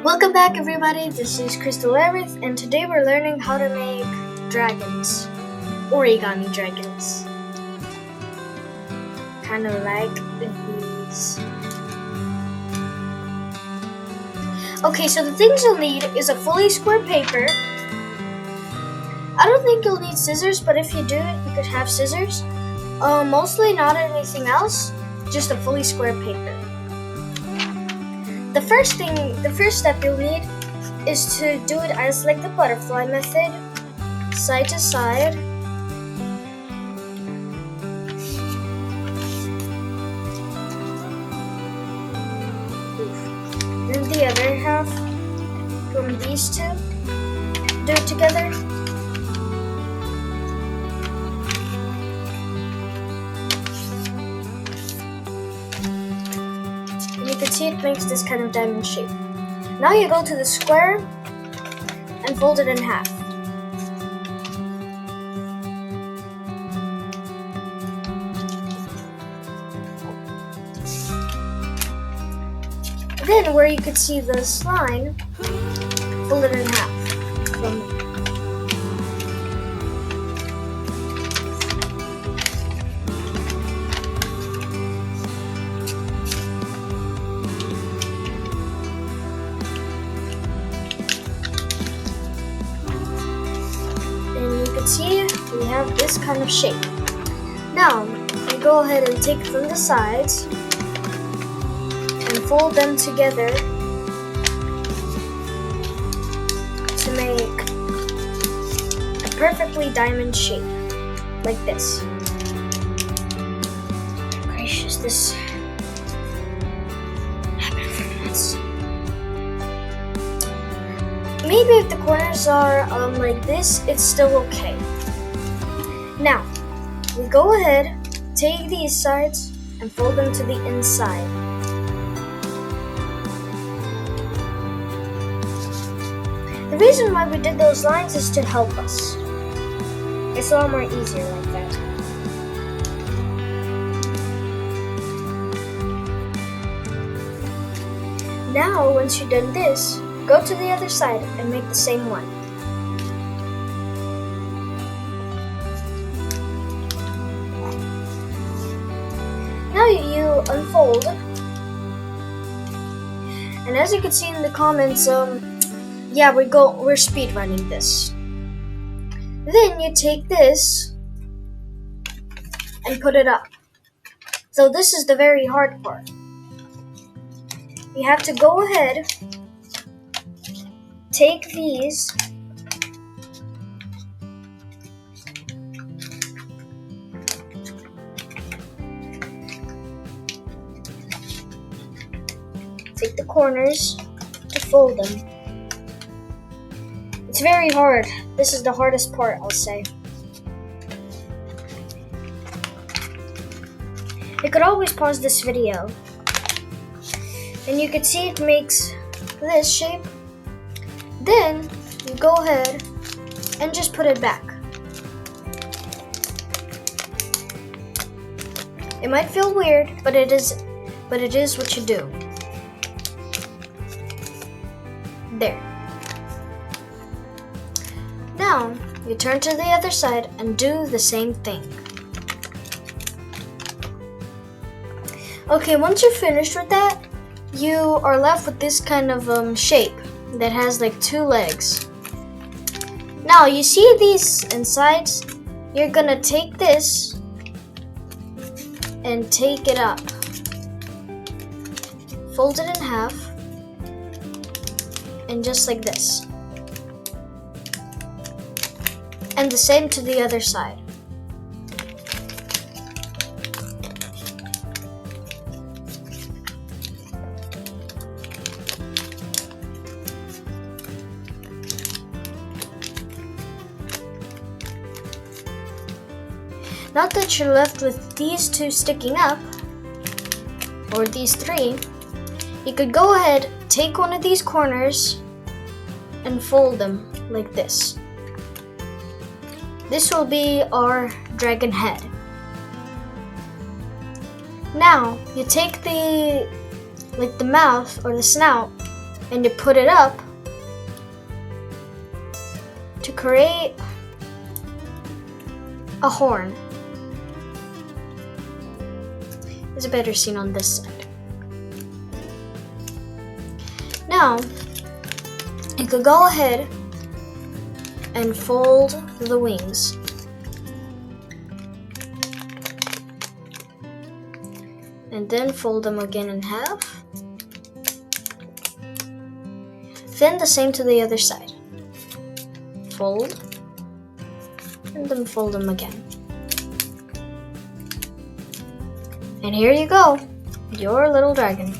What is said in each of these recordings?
Welcome back everybody, this is Crystal Aerith, and today we're learning how to make dragons. Origami dragons. Kind of like these. Okay, so the things you'll need is a fully square paper. I don't think you'll need scissors, but if you do, you could have scissors. Mostly not anything else, just a fully square paper. The first step you'll need is to do it as like the butterfly method, side to side. Then the other half from these two, do it together. You can see it makes this kind of diamond shape. Now you go to the square and fold it in half. Then where you could see this line, fold it in half. See, we have this kind of shape. Now, we go ahead and take from the sides and fold them together to make a perfectly diamond shape, like this. Gracious, this happened for minutes. Maybe if the corners are like this, it's still okay. Now, we go ahead, take these sides, and fold them to the inside. The reason why we did those lines is to help us. It's a lot more easier like that. Now, once you've done this, go to the other side and make the same one. Now you unfold, and as you can see in the comments, yeah, we're speed running this. Then you take this and put it up. So this is the very hard part. You have to go ahead, take these, take the corners to fold them. It's very hard. This is the hardest part, I'll say. You could always pause this video, and you can see it makes this shape. Then you go ahead and just put it back. It might feel weird, but it is what you do. There. Now you turn to the other side and do the same thing. Okay, once you're finished with that, you are left with this kind of shape that has like two legs. Now you see these insides, you're gonna take this and take it up, fold it in half, and just like this, and the same to the other side. Now that you're left with these two sticking up, or these three, you could go ahead, take one of these corners, and fold them like this. This will be our dragon head. Now, you take the mouth or the snout and you put it up to create a horn. It's better seen on this side. Now, you could go ahead and fold the wings. And then fold them again in half. Then the same to the other side. Fold, and then fold them again. And here you go, your little dragon.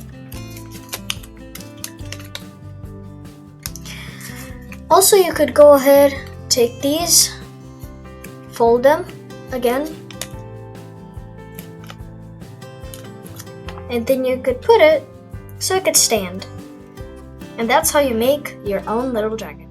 Also, you could go ahead, take these, fold them again, and then you could put it so it could stand. And that's how you make your own little dragon.